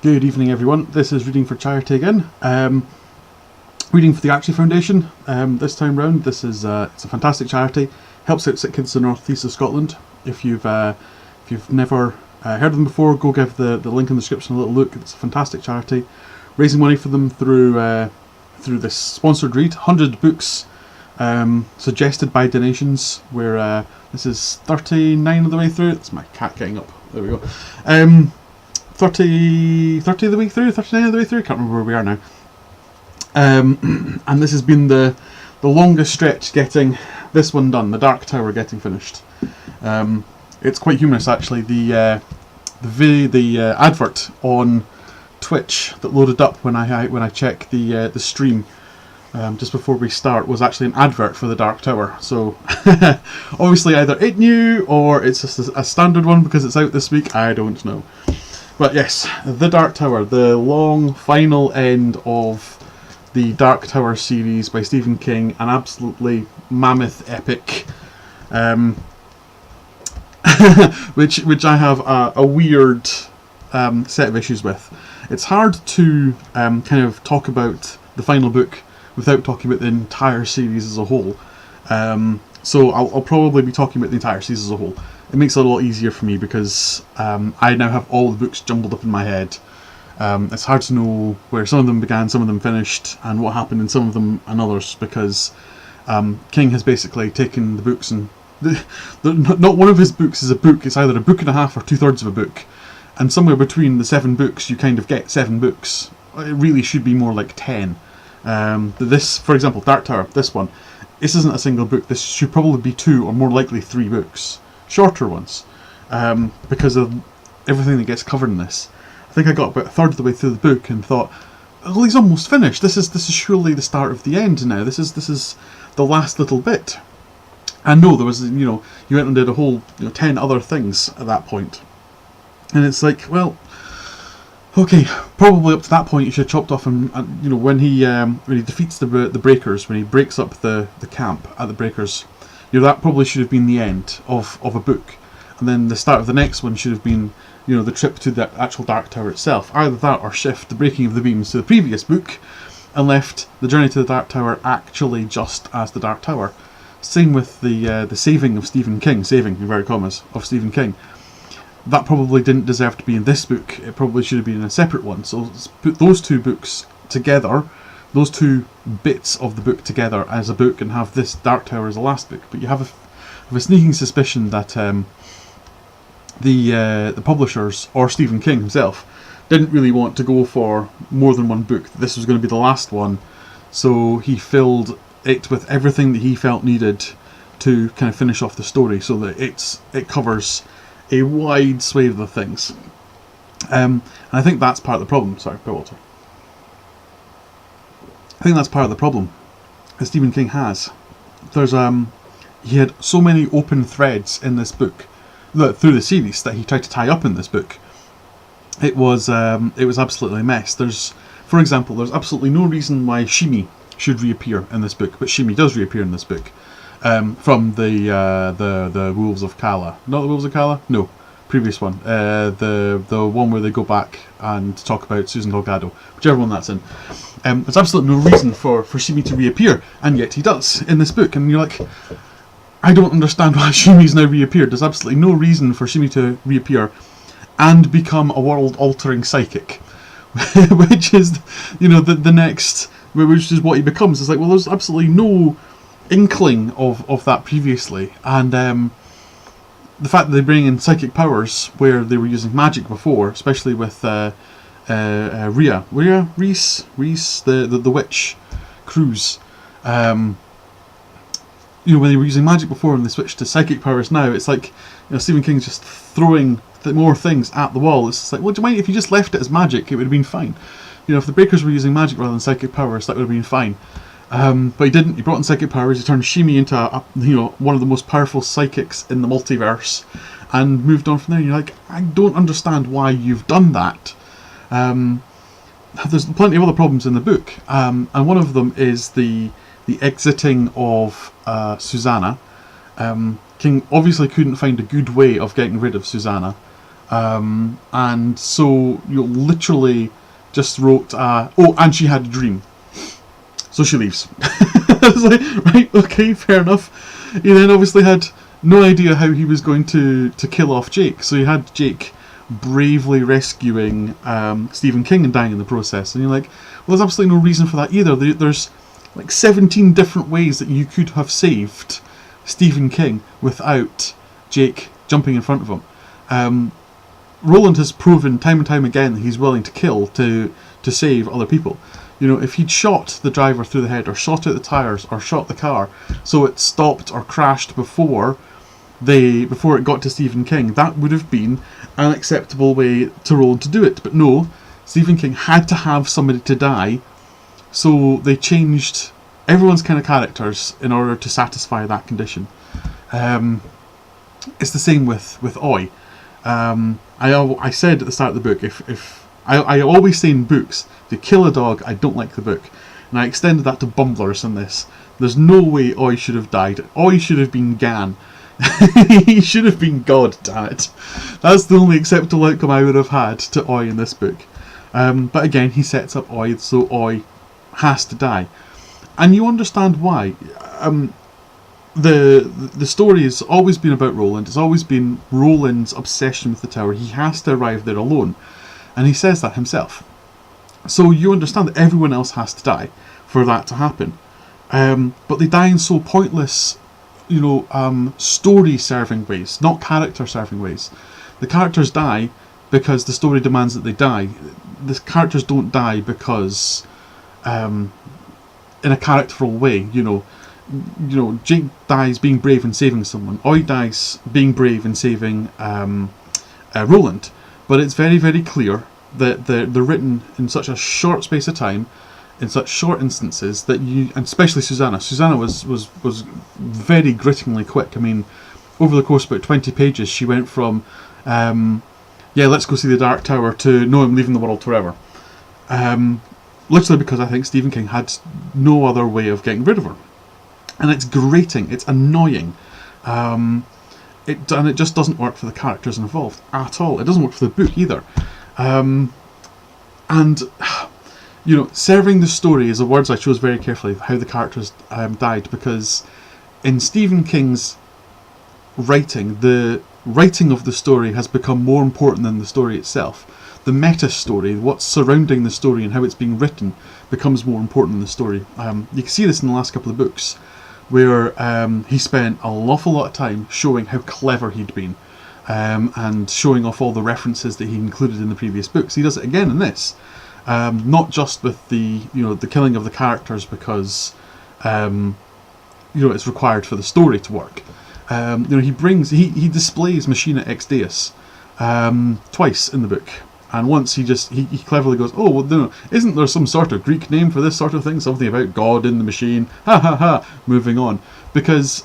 Good evening, everyone. This is Reading for Charity again. Reading for the Archie Foundation. This time round, this is it's a fantastic charity. Helps out sick kids in the north east of Scotland. If you've never heard of them before, go give the link in the description a little look. It's a fantastic charity, raising money for them through this sponsored read. 100 books suggested by donations. Where this is 39 of the way through. That's my cat getting up. There we go. 30 of the way through, 39 of the way through, I can't remember where we are now. And this has been the longest stretch getting this one done, the Dark Tower getting finished. It's quite humorous actually, the advert on Twitch that loaded up when I checked the stream just before we start was actually an advert for the Dark Tower. So obviously either it knew or it's just a standard one because it's out this week, I don't know. But yes, The Dark Tower, the long final end of the Dark Tower series by Stephen King, an absolutely mammoth epic, which I have a weird set of issues with. It's hard to kind of talk about the final book without talking about the entire series as a whole. So I'll probably be talking about the entire series as a whole. It makes it a lot easier for me because I now have all the books jumbled up in my head. It's hard to know where some of them began, some of them finished, and what happened in some of them and others, because King has basically taken the books and... not one of his books is a book, it's either a book and a half or 2/3 of a book. And somewhere between the 7 books you kind of get 7 books. It really should be more like 10. This, for example, Dark Tower, this one, this isn't a single book, this should probably be 2 or more likely 3 books. Shorter ones, because of everything that gets covered in this. I think I got about a third of the way through the book and thought, "Oh, he's almost finished. This is surely the start of the end now. This is the last little bit." And no, there was you went and did a whole 10 other things at that point, and it's like, well, okay, probably up to that point you should have chopped off and when he defeats the breakers, when he breaks up the camp at the breakers. That probably should have been the end of a book, and then the start of the next one should have been the trip to the actual Dark Tower itself. Either that or shift the breaking of the beams to the previous book and left the journey to the Dark Tower actually just as the Dark Tower. Same with the saving of Stephen King, saving in inverted commas of Stephen King. That probably didn't deserve to be in this book. It probably should have been in a separate one. So let's put those 2 books together, those 2 bits of the book together as a book, and have this Dark Tower as the last book. But you have a sneaking suspicion that the publishers, or Stephen King himself, didn't really want to go for more than one book. This was going to be the last one, so he filled it with everything that he felt needed to kind of finish off the story, so that it covers a wide swathe of the things. And I think that's part of the problem. Sorry, Bill Walter. I think that's part of the problem that Stephen King has. There's he had so many open threads in this book through the series that he tried to tie up in this book. It was absolutely a mess. For example, there's absolutely no reason why Shimi should reappear in this book, but Shimi does reappear in this book from the Wolves of Kala. Not the Wolves of Kala? No, previous one. The one where they go back and talk about Susan Delgado, whichever one that's in. There's absolutely no reason for Shimi to reappear, and yet he does in this book. And you're like, I don't understand why Shimi's now reappeared. There's absolutely no reason for Shimi to reappear and become a world-altering psychic, which is, the next, which is what he becomes. It's like, well, there's absolutely no inkling of that previously, and the fact that they bring in psychic powers where they were using magic before, especially with Reese, the witch, Cruz. When they were using magic before and they switched to psychic powers now, it's like Stephen King's just throwing more things at the wall. It's like, well, do you mind if you just left it as magic? It would have been fine. If the Breakers were using magic rather than psychic powers, that would have been fine. But he didn't. He brought in psychic powers. He turned Shimi into one of the most powerful psychics in the multiverse, and moved on from there. And you're like, I don't understand why you've done that. There's plenty of other problems in the book, and one of them is the exiting of Susanna. King obviously couldn't find a good way of getting rid of Susanna, And so you literally just wrote, and she had a dream. So she leaves. I was like, right, okay, fair enough. He then obviously had no idea how he was going to kill off Jake. So he had Jake bravely rescuing Stephen King and dying in the process. And you're like, well, there's absolutely no reason for that either. There's like 17 different ways that you could have saved Stephen King without Jake jumping in front of him. Roland has proven time and time again that he's willing to kill to save other people. You know, if he'd shot the driver through the head, or shot out the tyres, or shot the car, so it stopped or crashed before it got to Stephen King, that would have been an acceptable way to Roland to do it. But no, Stephen King had to have somebody to die, so they changed everyone's kind of characters in order to satisfy that condition. It's the same with Oi. I said at the start of the book, if I always say in books, if you kill a dog, I don't like the book. And I extended that to Bumblers in this. There's no way Oi should have died. Oi should have been Gan. He should have been God, damn it. That's the only acceptable outcome I would have had to Oi in this book. But again, he sets up Oi, so Oi has to die. And you understand why. The story has always been about Roland. It's always been Roland's obsession with the tower. He has to arrive there alone. And he says that himself. So you understand that everyone else has to die for that to happen. But they die in so pointless, story-serving ways, not character-serving ways. The characters die because the story demands that they die. The characters don't die because, in a characteral way, Jake dies being brave and saving someone. Oi dies being brave and saving Roland. But it's very, very clear that they're written in such a short space of time, in such short instances, that and especially Susanna. Susanna was very grittingly quick. I mean, over the course of about 20 pages, she went from, let's go see the Dark Tower, to, no, I'm leaving the world forever. Literally because I think Stephen King had no other way of getting rid of her. And it's grating, it's annoying. It just doesn't work for the characters involved at all. It doesn't work for the book either. Serving the story is the words I chose very carefully, how the characters died, because in Stephen King's writing, the writing of the story has become more important than the story itself. The meta story, what's surrounding the story and how it's being written, becomes more important than the story. You can see this in the last couple of books, where he spent an awful lot of time showing how clever he'd been, and showing off all the references that he included in the previous books. He does it again in this, not just with the killing of the characters because it's required for the story to work. He displays Machina Ex Deus twice in the book. And once he cleverly goes, oh, well, no, isn't there some sort of Greek name for this sort of thing? Something about God in the machine. Ha ha ha. Moving on. Because,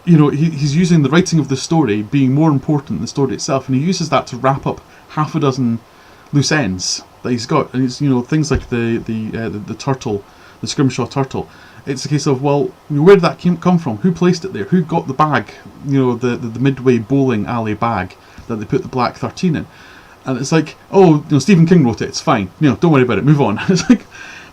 he's using the writing of the story being more important than the story itself. And he uses that to wrap up half a dozen loose ends that he's got. And it's, things like the turtle, the Scrimshaw turtle. It's a case of, well, where did that come from? Who placed it there? Who got the bag? The Midway bowling alley bag that they put the Black 13 in. And it's like, Stephen King wrote it, it's fine. Don't worry about it, move on. It's like,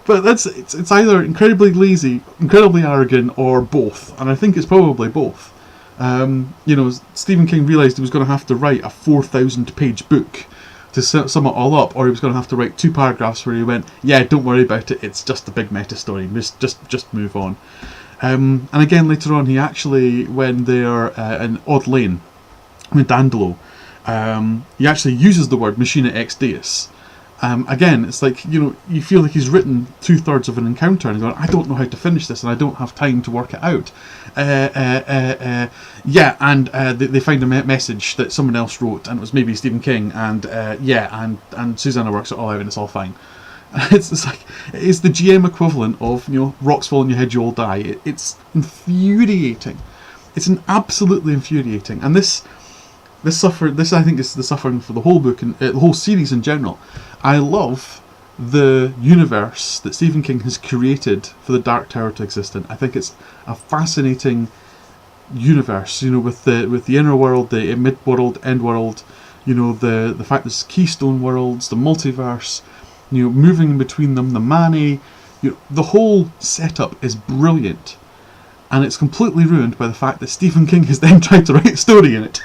but it's either incredibly lazy, incredibly arrogant, or both. And I think it's probably both. Stephen King realised he was going to have to write a 4,000-page book to sum it all up, or he was going to have to write 2 paragraphs where he went, yeah, don't worry about it, it's just a big meta story, just move on. And again, later on, he actually, when they're in Odd Lane, with Dandolo, he actually uses the word Machina Ex Deus. Again, it's like, you feel like he's written 2/3 of an encounter and going, I don't know how to finish this and I don't have time to work it out. They find a message that someone else wrote and it was maybe Stephen King, and Susanna works it all out and it's all fine. It's like, it's the GM equivalent of, rocks fall on your head, you all die. It's infuriating. It's absolutely infuriating. And this I think is the suffering for the whole book and the whole series in general. I love the universe that Stephen King has created for the Dark Tower to exist in. I think it's a fascinating universe, with the inner world, the mid-world, end world, You know, the fact there's keystone worlds, the multiverse, you know, moving in between them, the Mani, you know, the whole setup is brilliant, and it's completely ruined by the fact that Stephen King has then tried to write a story in it.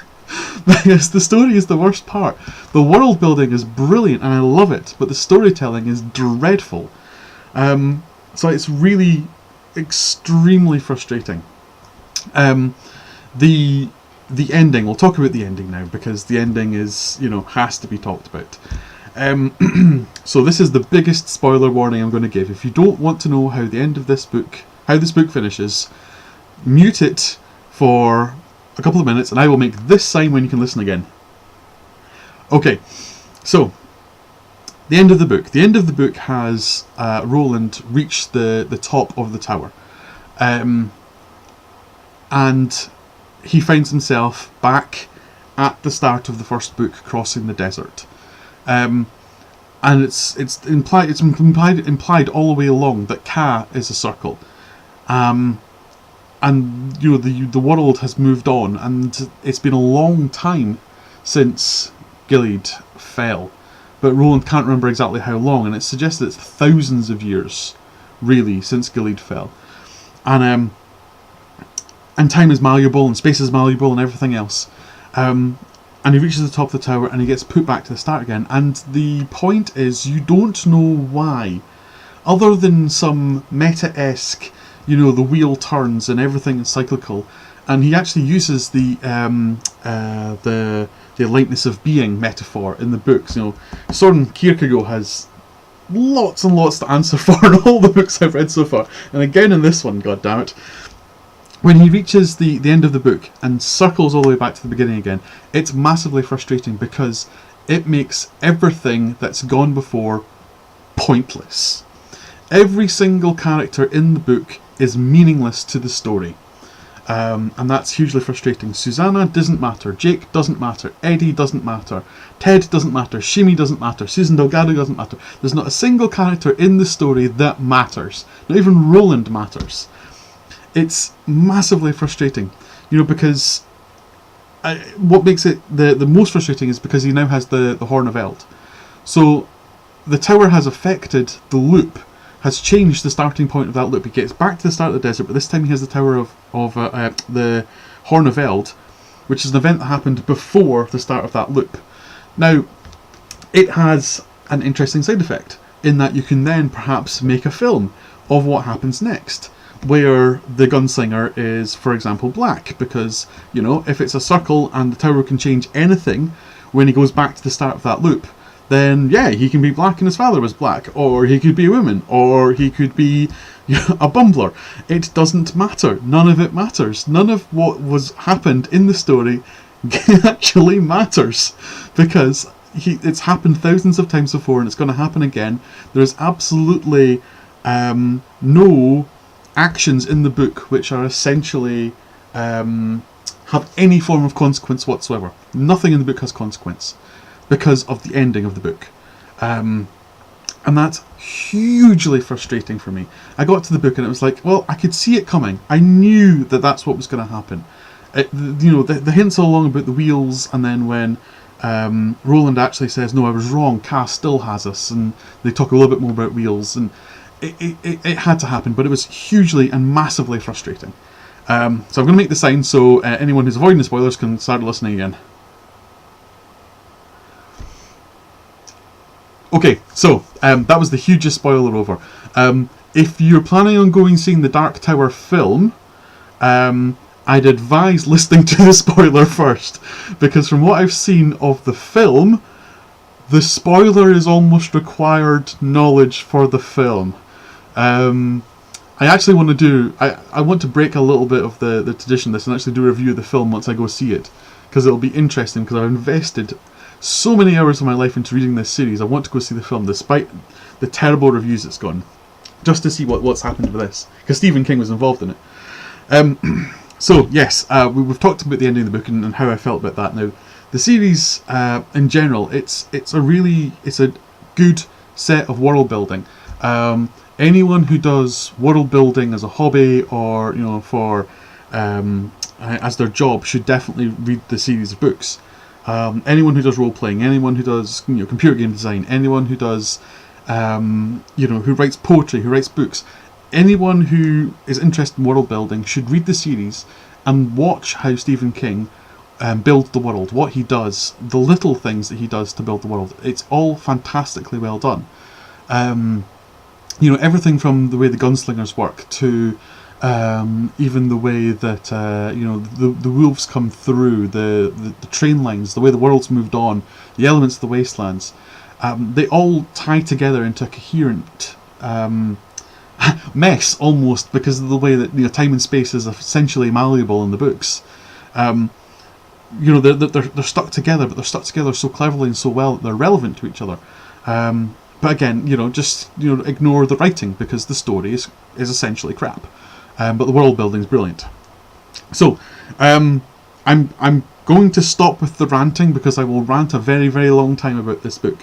Because the story is the worst part. The world building is brilliant and I love it, but the storytelling is dreadful. So it's really extremely frustrating. The ending, we'll talk about the ending now, because the ending is, you know, has to be talked about. So this is the biggest spoiler warning I'm going to give. If you don't want to know how this book finishes, mute it for a couple of minutes and I will make this sign when you can listen again. Okay, so the end of the book. The end of the book has Roland reach the top of the tower. And he finds himself back at the start of the first book, crossing the desert. And it's implied all the way along that Ka is a circle. And you know, the world has moved on, and it's been a long time since Gilead fell, but Roland can't remember exactly how long, and it suggests that it's thousands of years, really, since Gilead fell. And time is malleable, and space is malleable, and everything else. And he reaches the top of the tower, and he gets put back to the start again. And the point is, you don't know why, other than some meta-esque, you know, the wheel turns and everything is cyclical, and he actually uses the lightness of being metaphor in the books. You know, Soren Kierkegaard has lots and lots to answer for in all the books I've read so far, and again in this one, goddammit. When he reaches the end of the book and circles all the way back to the beginning again, it's massively frustrating because it makes everything that's gone before pointless. Every single character in the book is meaningless to the story. And that's hugely frustrating. Susanna doesn't matter, Jake doesn't matter, Eddie doesn't matter, Ted doesn't matter, Shimi doesn't matter, Susan Delgado doesn't matter. There's not a single character in the story that matters. Not even Roland matters. It's massively frustrating, you know, because what makes it the most frustrating is because he now has the Horn of Eld. So the tower has affected the loop, has changed the starting point of that loop. He gets back to the start of the desert, but this time he has the Tower of the Horn of Eld, which is an event that happened before the start of that loop. Now, it has an interesting side effect, in that you can then perhaps make a film of what happens next, where the gunslinger is, for example, black, because, you know, if it's a circle and the tower can change anything when he goes back to the start of that loop, then yeah, he can be black and his father was black, or he could be a woman, or he could be, you know, a bumbler. It doesn't matter. None of it matters. None of what happened in the story actually matters, because it's happened thousands of times before and it's going to happen again. There's absolutely no actions in the book which are essentially have any form of consequence whatsoever. Nothing in the book has consequence, because of the ending of the book. And that's hugely frustrating for me. I got to the book and it was like, well, I could see it coming. I knew that that's what was going to happen. You know, the hints all along about the wheels, and then when Roland actually says, no, I was wrong, Cass still has us, and they talk a little bit more about wheels, and it had to happen, but it was hugely and massively frustrating. So I'm going to make the sign so anyone who's avoiding the spoilers can start listening again. Okay, so that was the hugest spoiler over. If you're planning on seeing the Dark Tower film, I'd advise listening to the spoiler first, because from what I've seen of the film, the spoiler is almost required knowledge for the film. I actually want to I want to break a little bit of the tradition of this and actually do a review of the film once I go see it, because it'll be interesting, because I've invested so many hours of my life into reading this series. I want to go see the film despite the terrible reviews it's gotten, just to see what's happened with this, because Stephen King was involved in it. So yes, we've talked about the ending of the book and how I felt about that. Now, the series in general, it's a good set of world building. Anyone who does world building as a hobby, or for as their job, should definitely read the series of books. anyone who does role playing, anyone who does computer game design, anyone who does who writes poetry, who writes books, anyone who is interested in world building should read the series and watch how Stephen King builds the world, what he does, the little things that he does to build the world. It's all fantastically well done. Everything from the way the gunslingers work to even the way that the wolves come through, the train lines, the way the world's moved on, the elements of the wastelands, they all tie together into a coherent mess almost, because of the way that time and space is essentially malleable in the books. They're stuck together, but they're stuck together so cleverly and so well that they're relevant to each other. But again, ignore the writing, because the story is essentially crap. But the world building is brilliant. So, I'm going to stop with the ranting, because I will rant a very, very long time about this book.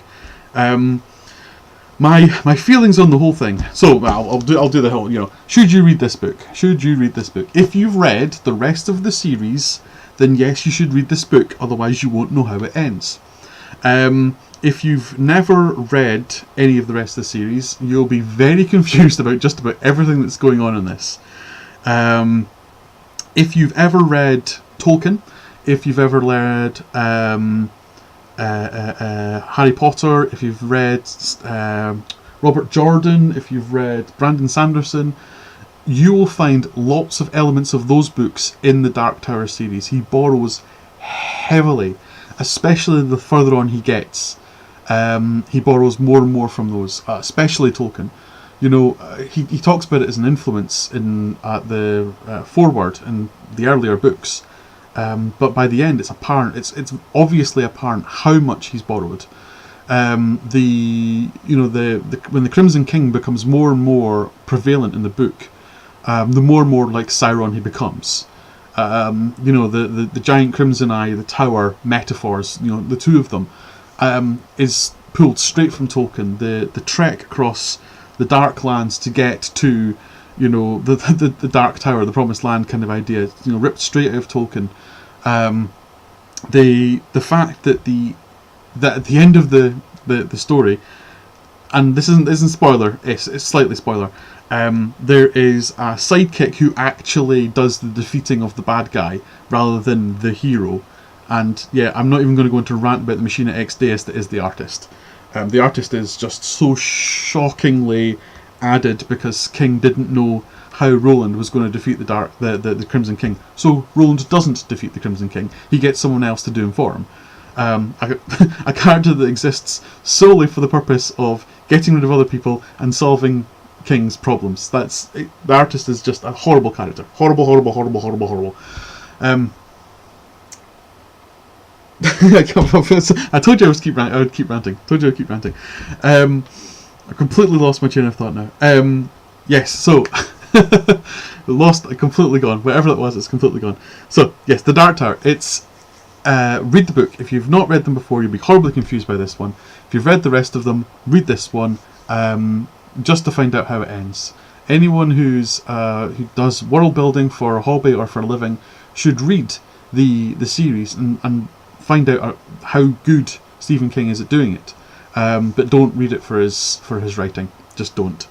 My feelings on the whole thing. So I'll do the whole. Should you read this book? Should you read this book? If you've read the rest of the series, then yes, you should read this book. Otherwise, you won't know how it ends. If you've never read any of the rest of the series, you'll be very confused about just about everything that's going on in this. If you've ever read Tolkien, if you've ever read Harry Potter, if you've read Robert Jordan, if you've read Brandon Sanderson, you will find lots of elements of those books in the Dark Tower series. He borrows heavily, especially the further on he gets. He borrows more and more from those, especially Tolkien. He talks about it as an influence in the foreword in the earlier books, but by the end it's apparent. It's obviously apparent how much he's borrowed. When the Crimson King becomes more and more prevalent in the book, the more and more like Sauron he becomes. The giant crimson eye, the tower metaphors, the two of them, is pulled straight from Tolkien. The trek across the Dark Lands to get to, the Dark Tower, the Promised Land kind of idea, ripped straight out of Tolkien. The fact that at the end of the story, and this isn't spoiler, it's slightly spoiler. There is a sidekick who actually does the defeating of the bad guy rather than the hero. And yeah, I'm not even going to go into a rant about the Machina X Deus that is the artist. The artist is just so shockingly added because King didn't know how Roland was going to defeat the Crimson King. So Roland doesn't defeat the Crimson King. He gets someone else to do him for him. A character that exists solely for the purpose of getting rid of other people and solving King's problems. The artist is just a horrible character. Horrible. I told you I would keep ranting. I completely lost my chain of thought now. Yes, so completely gone. Whatever that was, it's completely gone. So yes, The Dark Tower. It's read the book. If you've not read them before, you'll be horribly confused by this one. If you've read the rest of them, read this one. Just to find out how it ends. Anyone who does world building for a hobby or for a living should read the series and find out how good Stephen King is at doing it. But don't read it for his writing. Just don't.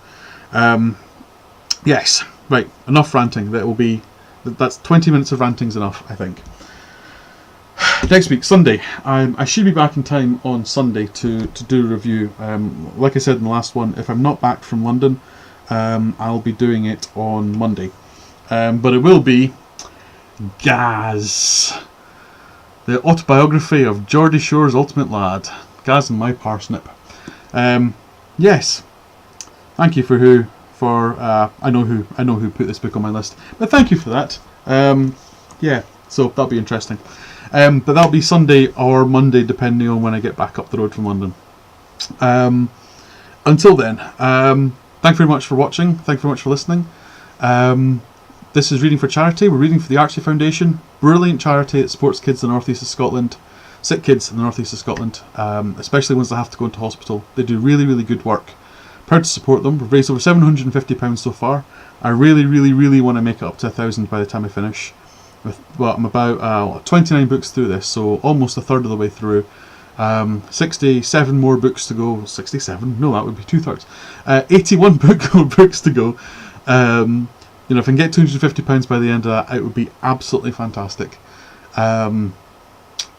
Yes, right. Enough ranting. That's 20 minutes of ranting's enough, I think. Next week, Sunday. I should be back in time on Sunday to do a review. Like I said in the last one, if I'm not back from London, I'll be doing it on Monday. But it will be Gaz, the autobiography of Geordie Shore's ultimate lad, Gaz and my parsnip. Yes, thank you I know who put this book on my list, but thank you for that. Yeah, so that'll be interesting. But that'll be Sunday or Monday, depending on when I get back up the road from London. Until then, thank you very much for watching. Thank you very much for listening. This is Reading for Charity. We're reading for the Archie Foundation. Brilliant charity that supports kids in the northeast of Scotland. Sick kids in the northeast of Scotland, especially ones that have to go into hospital. They do really, really good work. Proud to support them. We've raised over £750 so far. I really, really, really want to make it up to 1,000 by the time I finish. I'm about 29 books through this, so almost a third of the way through. 67 more books to go. 67? No, that would be 2/3. 81 books to go. If I can get £250 by the end of that, it would be absolutely fantastic.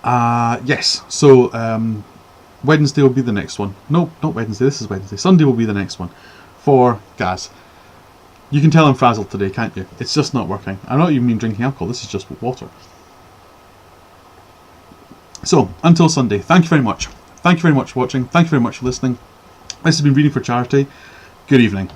Yes, so Wednesday will be the next one. No, not Wednesday, this is Wednesday. Sunday will be the next one for Gaz. You can tell I'm frazzled today, can't you? It's just not working. I'm not even drinking alcohol, this is just water. So, until Sunday, thank you very much. Thank you very much for watching. Thank you very much for listening. This has been Reading for Charity. Good evening.